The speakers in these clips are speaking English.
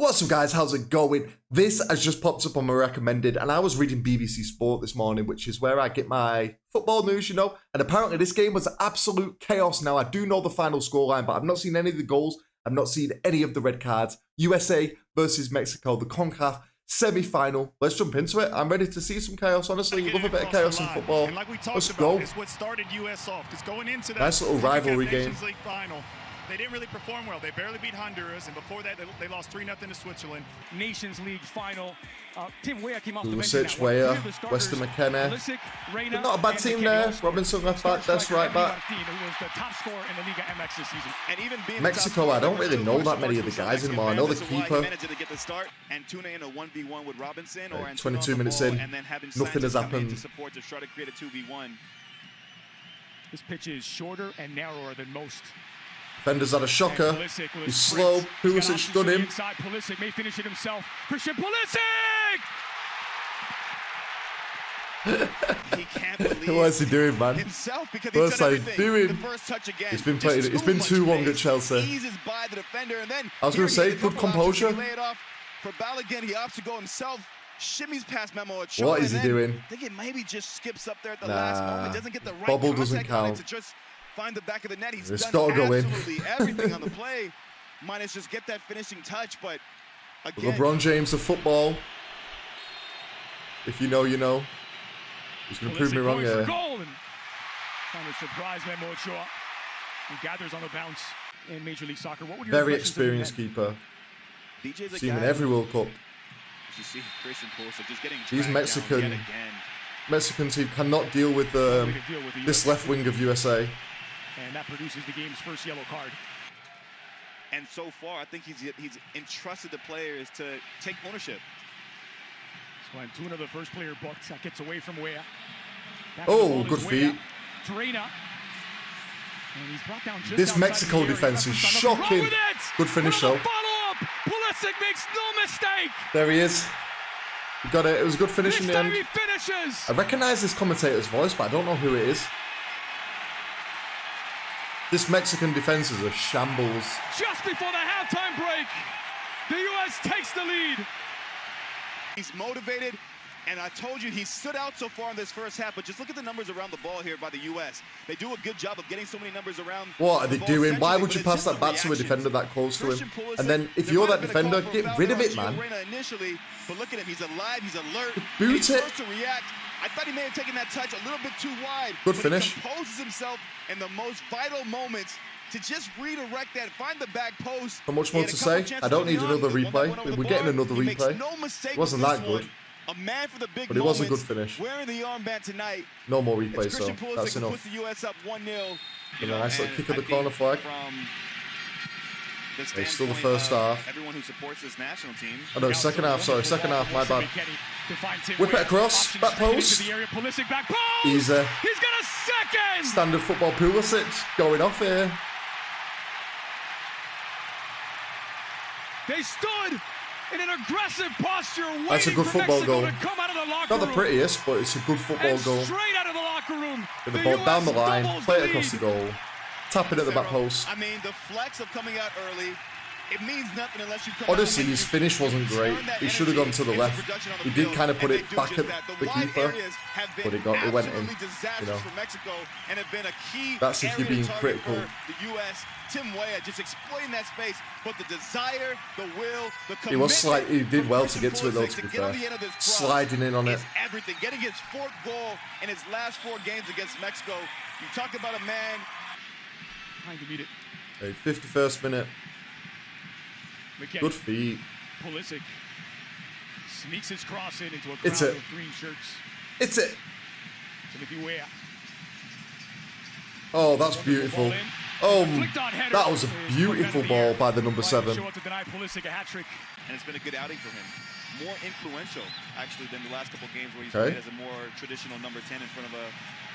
What's up, guys? How's it going? This has just popped up on my recommended, and I was reading BBC Sport this morning, which is where I get my football news, you know, and apparently this game was absolute chaos. Now, I do know the final scoreline, but I've not seen any of the goals. I've not seen any of the red cards. USA versus Mexico, the CONCAF semi-final. Let's jump into it. I'm ready to see some chaos. Honestly, you love a bit of chaos in football. And like we talked Let's about, go. it's what started US off. Because going into that Nice little rivalry CONCACAF game. Nations League final, they didn't really perform well. They barely beat Honduras, and before that, they lost 3-0 to Switzerland. Nations League final. Tim Weah came off the bench. Pulisic, Weah, Weston McKenna. Not a bad team there. Robinson left back, that's right back. Who was the top scorer in the Liga MX this season. And even being Mexico, I don't really know that many of the guys anymore. I know the keeper. 22 minutes in, nothing has happened. This pitch is shorter and narrower than most. Defender's had a shocker. He's slow. Pulisic done him. Inside, Pulisic may finish it himself. Christian Pulisic! He can't believe What is he doing, man? himself because What's he's done he everything. doing? The first touch again. It's been played. It's been too long at Chelsea. Eases by the defender, and then I was going to say, good composure. Lay it off for Balogun. He opts to go himself. Shimmies past Memo at What is he doing? I think it maybe just skips up there at the last moment. Doesn't get the right Bubble contact doesn't on it count. to just find the back of the net. He's It's done gotta go in. absolutely everything on the play, minus just get that finishing touch. But again, LeBron James of football. If you know, you know. He's going to prove me wrong here. Kind of surprise Memo Ochoa. He gathers on the bounce in Major League Soccer. What would your Very impressions of the experienced net? keeper. DJ's a Seen him in guy. every World Cup. You see Christian Pulisic just getting These dragged Mexican- down yet again. Mexicans who cannot deal with We can deal with the this USA. left wing of USA. And that produces the game's first yellow card. And so far, I think he's entrusted the players to take ownership. So Antuna, the first player booked, that gets away from Weah. Back Oh, to the ball good is feet. Weah. Reina. And he's brought down just This outside Mexico the area. defense is Reference on the shocking. run with it. Good finish, Another though. Follow-up. Pulisic makes no mistake. There he is. He got it. It was a good finish This in the time end. he finishes. I recognise this commentator's voice, but I don't know who it is. This Mexican defense is a shambles. Just before the halftime break, the U.S. takes the lead. He's motivated, and I told you he stood out so far in this first half, but just look at the numbers around the ball here by the U.S. They do a good job of getting so many numbers around. What are the they ball doing? Why centrally, would you but pass it's that back just to a the defender reactions. that close to him? Christian Pulisic, And then if there you're might that have been a defender, call for get foul rid of there it, on man. Gio Reyna initially, but look at him. He's alive. He's alert. Boot He's it. first to react. I thought he may have taken that touch a little bit too wide. Good but finish. He composes himself in the most vital moments to just redirect that, find the back post. Not much He more had a to couple say. chances I don't early need on. another The one that replay. went over the We're getting bar. another He makes replay. no mistake Wasn't with that this good. one. A man for the big But it was a moments. good finish. Wearing the armband tonight. No more It's replay, so Christian Pulisic that's who enough. puts the U.S. up 1-0. And a nice little and kick of the I corner think flag. from the It's still the standpoint first of half. Everyone who supports this national team. Oh no, second half, sorry, second half, my bad. Whip it across, back post. Pulisic back post. Easy. He's got a second. Standard football Pulisic going off here. They stood in an aggressive posture, waiting That's a good for football Mexico goal. to come out of the locker Not the room. prettiest, but it's a good football And goal. straight out of the locker room. Get the ball US down the line, doubles play the it across the lead. goal. Tap it at the back post. I mean, the flex of coming out early, it means nothing unless you come Honestly, out and his you finish wasn't great. turn that He should have energy gone to the into left. production on the He did field, kind of put and it they do back just at that. the wide keeper, areas have been but it went in, absolutely disastrous you know. for Mexico and have been a key That's if you're area to being target critical. for the U.S. Tim Weah just exploiting that space, but the desire, the will, the commitment. He was he did well to from get to it though, Christian to be Pulisic get on fair. the end of this cross Sliding in on it. is everything. Getting his fourth goal in his last 4 games against Mexico. You talk about a man. Trying to beat it. Hey, 51st minute. McKenna. Good feet. Pulisic sneaks his cross in into a crowd It's it. of green shirts. It's it. Timothy Weah. Oh, that's beautiful. Oh, that was a beautiful ball by the number 7. Show up to deny Pulisic a hat trick. And it's been a good outing for him. More influential, actually, than the last couple games where he's Okay. played as a more traditional number 10 in front of a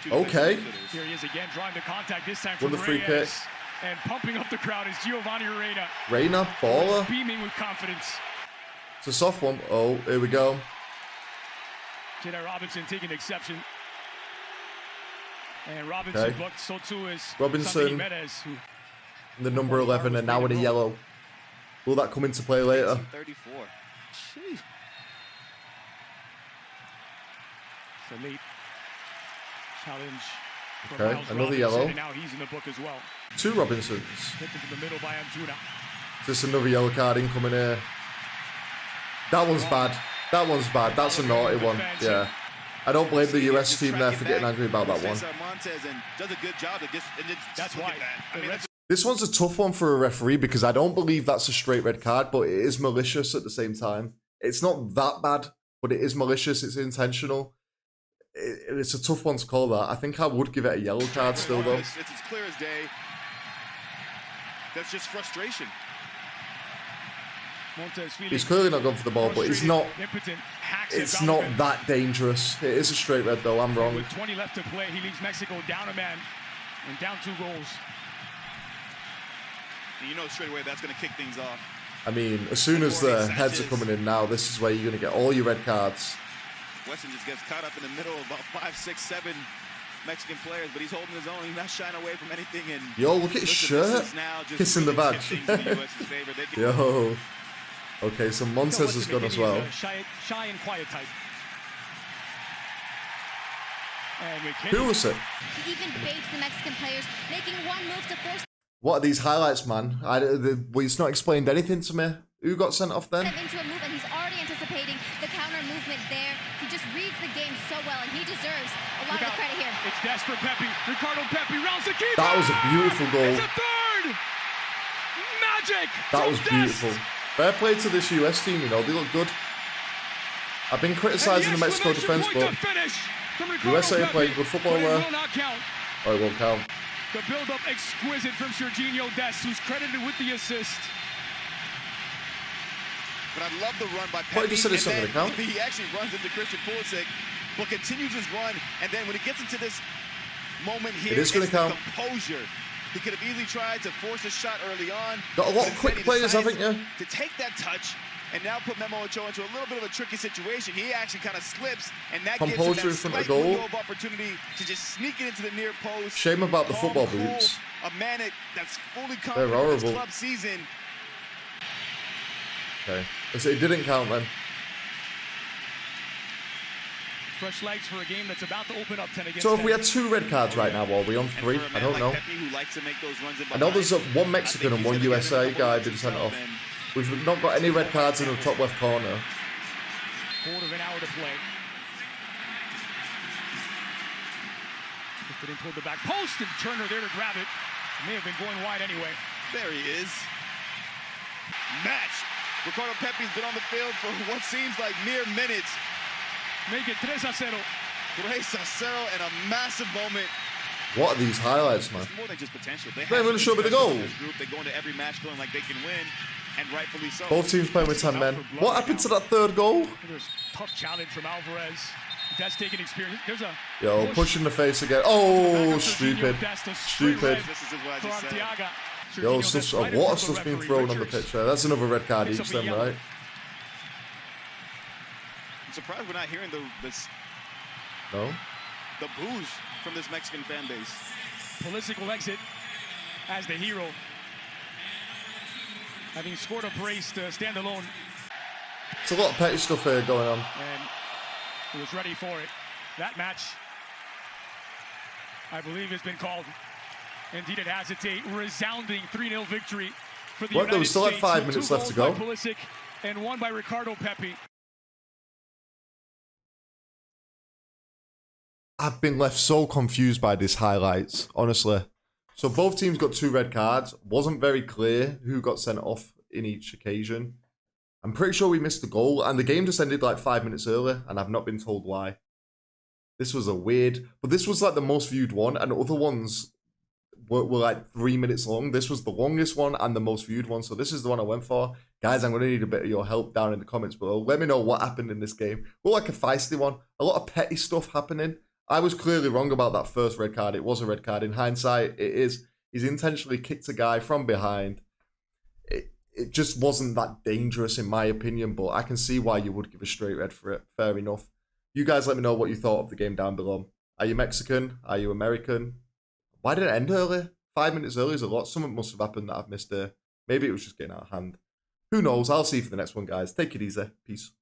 2 Okay. defensive midfielders. Here he is again, drawing the contact, this time Won from the free Reyes. kick. And pumping up the crowd is Giovanni Reina, Reina, baller. beaming with confidence. It's a soft one. Oh, here we go. J.D. Robinson taking exception. And Robinson Okay. booked, so too is Robinson. Jimenez, who The number 11, and now in a yellow. Will that come into play later? 34. Jeez. It's a late challenge. Okay, another yellow. And now he's in the book as well. 2 Robinsons. Hit into the middle by Antuna. Just another yellow card incoming here. That one's bad. That one's bad. That's a naughty one. Yeah. I don't blame the US team there for getting angry about that one. That's why. This one's a tough one for a referee because I don't believe that's a straight red card, but it is malicious at the same time. It's not that bad, but it is malicious. It's intentional. It's a tough one to call that. I think I would give it a yellow card still, though. It's as clear as day. That's just frustration. He's clearly not gone for the ball, but it's not that dangerous. It is a straight red, though. I'm wrong. With 20 left to play, he leaves Mexico down a man and down 2 goals. And you know straight away that's going to kick things off. I mean, as soon as the heads are coming in now, this is where you're going to get all your red cards. Weston just gets caught up in the middle of about 5, 6, 7 Mexican players, but he's holding his own. He's not shying away from anything. And yo, look at his shirt. Kissing the badge. Yo. Okay, so Montez has gone as well. Shy and quiet type. Who was it? He even baits the Mexican players, making one move to force. What are these highlights, man? He's not explained anything to me. Who got sent off then? Into a move, and he's already anticipating the counter movement there. He just reads the game so well, and he deserves a lot of the credit here. It's Des for Pepe. Ricardo Pepe rounds the keeper. That was a beautiful goal. It's a third. Magic. That was beautiful. Fair play to this US team, you know, they look good. I've been criticising the Mexico defence, but USA are playing good football there. Oh, it won't count. The build-up exquisite from Serginho Dest, who's credited with the assist. But I love the run by Pepe. What did you say something to count? He actually runs into Christian Pulisic, but continues his run. And then when he gets into this moment here, it is going to count. Composure. He could have easily tried to force a shot early on. Got a lot of quick players, haven't you? To take that touch and now put Memo Ochoa into a little bit of a tricky situation. He actually kind of slips, and that gives him that slight window of opportunity to just sneak it into the near post. Shame about the football boots. A man that's fully confident in his club season. Okay, so it didn't count then. Fresh legs for a game that's about to open up 10 against 10. So if we had 2 red cards right now, are we on 3? I don't know. I know there's one Mexican and one USA guy been sent off. We've not got any red cards in the top left corner. Quarter of an hour to play. Lifted in toward the back post, and Turner there to grab it. May have been going wide anyway. There he is. Match. Ricardo Pepe's been on the field for what seems like mere minutes. Make it 3-0. 3-0 and a massive moment. What are these highlights, man? It's more than just potential. They don't even show me the goal. They go into every match feeling like they can win, and rightfully so. Both teams playing with 10 men. What happened to that third goal? There's a tough challenge from Alvarez. That's taking experience. There's a push in the face again. Oh, stupid. Stupid. Yo, a lot of stuff's being thrown on the pitch there. That's another red card each then, right? I'm surprised we're not hearing the boos from this Mexican fan base. Pulisic will exit as the hero, having scored a brace to stand alone. It's a lot of petty stuff here going on. And he was ready for it. That match, I believe, has been called. Indeed, it has. It's a resounding 3-0 victory for the United States. There was still like 5 minutes left to go. Pulisic and 1 by Ricardo Pepe. I've been left so confused by these highlights, honestly. So both teams got 2 red cards. Wasn't very clear who got sent off in each occasion. I'm pretty sure we missed the goal, and the game just ended like 5 minutes early, and I've not been told why. This was a weird, but this was like the most viewed one, and other ones were like 3 minutes long. This was the longest one and the most viewed one, so this is the one I went for. Guys, I'm going to need a bit of your help down in the comments below. Let me know what happened in this game. Well, like a feisty one. A lot of petty stuff happening. I was clearly wrong about that first red card. It was a red card. In hindsight, it is. He's intentionally kicked a guy from behind. It just wasn't that dangerous in my opinion, but I can see why you would give a straight red for it. Fair enough. You guys let me know what you thought of the game down below. Are you Mexican? Are you American? Why did it end early? 5 minutes early is a lot. Something must have happened that I've missed there. Maybe it was just getting out of hand. Who knows? I'll see you for the next one, guys. Take it easy. Peace.